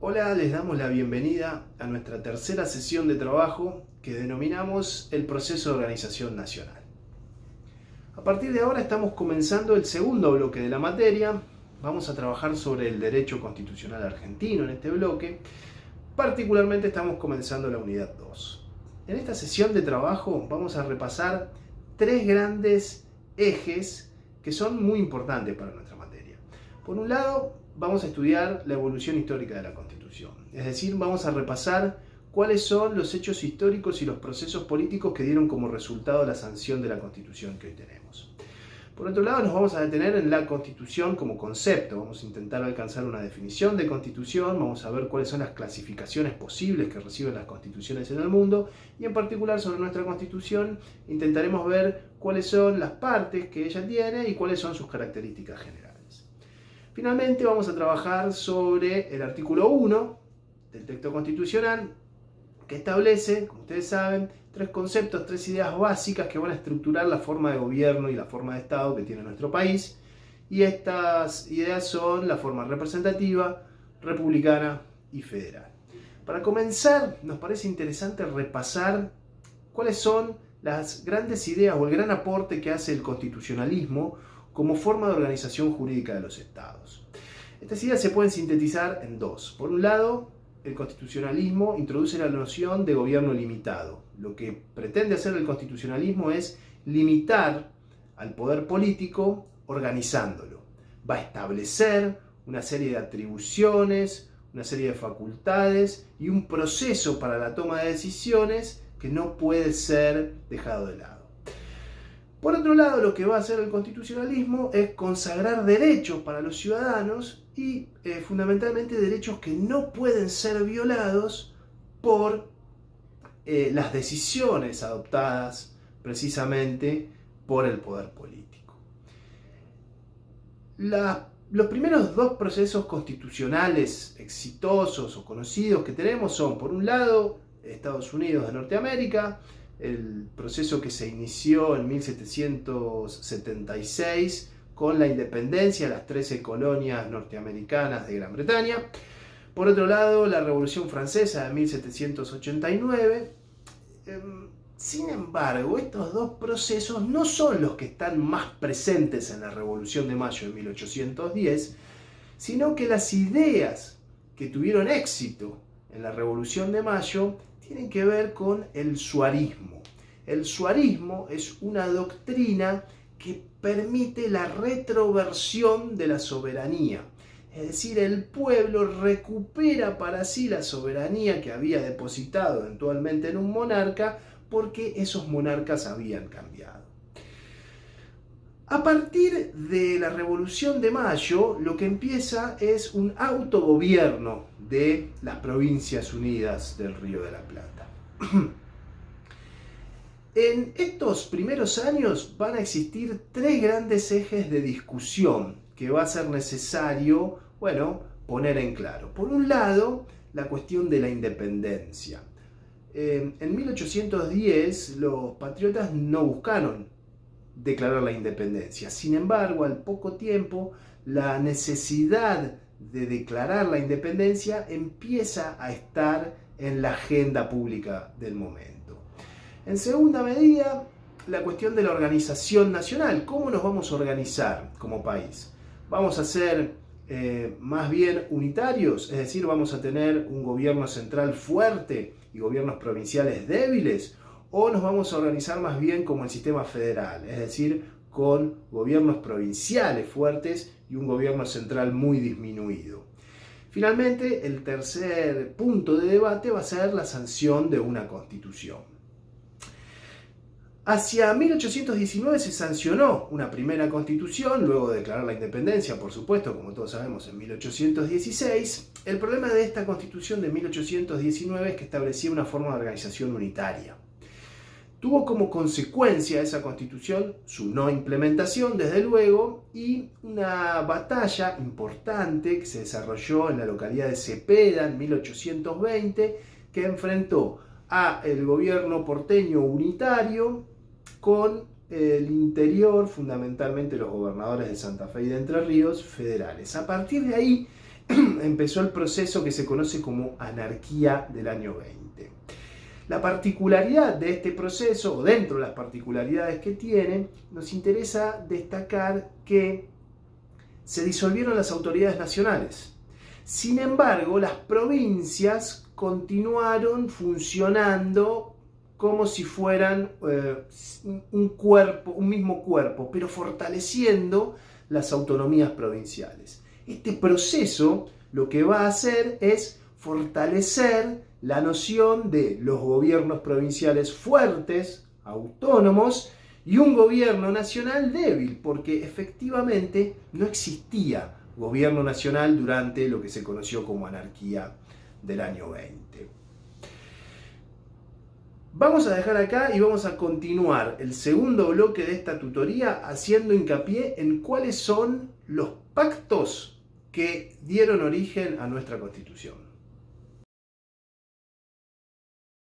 Hola, les damos la bienvenida a nuestra tercera sesión de trabajo que denominamos el proceso de organización nacional. A partir de ahora estamos comenzando el segundo bloque de la materia. Vamos a trabajar sobre el derecho constitucional argentino en este bloque. Particularmente estamos comenzando la unidad 2. En esta sesión de trabajo vamos a repasar tres grandes ejes que son muy importantes para nuestra materia. Por un lado, vamos a estudiar la evolución histórica de la Constitución. Es decir, vamos a repasar cuáles son los hechos históricos y los procesos políticos que dieron como resultado la sanción de la Constitución que hoy tenemos. Por otro lado, nos vamos a detener en la Constitución como concepto. Vamos a intentar alcanzar una definición de Constitución, vamos a ver cuáles son las clasificaciones posibles que reciben las constituciones en el mundo y en particular sobre nuestra Constitución intentaremos ver cuáles son las partes que ella tiene y cuáles son sus características generales. Finalmente vamos a trabajar sobre el artículo 1 del texto constitucional que establece, como ustedes saben, tres conceptos, tres ideas básicas que van a estructurar la forma de gobierno y la forma de Estado que tiene nuestro país. Y estas ideas son la forma representativa, republicana y federal. Para comenzar, nos parece interesante repasar cuáles son las grandes ideas o el gran aporte que hace el constitucionalismo como forma de organización jurídica de los estados. Estas ideas se pueden sintetizar en dos. Por un lado, el constitucionalismo introduce la noción de gobierno limitado. Lo que pretende hacer el constitucionalismo es limitar al poder político organizándolo. Va a establecer una serie de atribuciones, una serie de facultades y un proceso para la toma de decisiones que no puede ser dejado de lado. Por otro lado, lo que va a hacer el constitucionalismo es consagrar derechos para los ciudadanos y fundamentalmente derechos que no pueden ser violados por las decisiones adoptadas precisamente por el poder político. Los primeros dos procesos constitucionales exitosos o conocidos que tenemos son, por un lado, Estados Unidos de Norteamérica, el proceso que se inició en 1776 con la independencia de las 13 colonias norteamericanas de Gran Bretaña. Por otro lado, la Revolución Francesa de 1789. Sin embargo, estos dos procesos no son los que están más presentes en la Revolución de Mayo de 1810, sino que las ideas que tuvieron éxito en la Revolución de Mayo tienen que ver con el suarismo. El suarismo es una doctrina que permite la retroversión de la soberanía. Es decir, el pueblo recupera para sí la soberanía que había depositado eventualmente en un monarca porque esos monarcas habían cambiado. A partir de la Revolución de Mayo, lo que empieza es un autogobierno de las Provincias Unidas del Río de la Plata. En estos primeros años van a existir tres grandes ejes de discusión que va a ser necesario, poner en claro. Por un lado, la cuestión de la independencia. En 1810 los patriotas no buscaron declarar la independencia. Sin embargo, al poco tiempo, la necesidad de declarar la independencia empieza a estar en la agenda pública del momento. En segunda medida, la cuestión de la organización nacional. ¿Cómo nos vamos a organizar como país? ¿Vamos a ser más bien unitarios? Es decir, ¿vamos a tener un gobierno central fuerte y gobiernos provinciales débiles? ¿O nos vamos a organizar más bien como el sistema federal? Es decir, con gobiernos provinciales fuertes y un gobierno central muy disminuido. Finalmente, el tercer punto de debate va a ser la sanción de una constitución. Hacia 1819 se sancionó una primera constitución, luego de declarar la independencia, por supuesto, como todos sabemos, en 1816. El problema de esta constitución de 1819 es que establecía una forma de organización unitaria. Tuvo como consecuencia esa constitución su no implementación, desde luego, y una batalla importante que se desarrolló en la localidad de Cepeda en 1820, que enfrentó al gobierno porteño unitario con el interior, fundamentalmente los gobernadores de Santa Fe y de Entre Ríos, federales. A partir de ahí empezó el proceso que se conoce como anarquía del año 20. La particularidad de este proceso, o dentro de las particularidades que tiene, nos interesa destacar que se disolvieron las autoridades nacionales. Sin embargo, las provincias continuaron funcionando como si fueran un mismo cuerpo, pero fortaleciendo las autonomías provinciales. Este proceso lo que va a hacer es fortalecer la noción de los gobiernos provinciales fuertes, autónomos, y un gobierno nacional débil, porque efectivamente no existía gobierno nacional durante lo que se conoció como anarquía del año 20. Vamos a dejar acá y vamos a continuar el segundo bloque de esta tutoría haciendo hincapié en cuáles son los pactos que dieron origen a nuestra Constitución.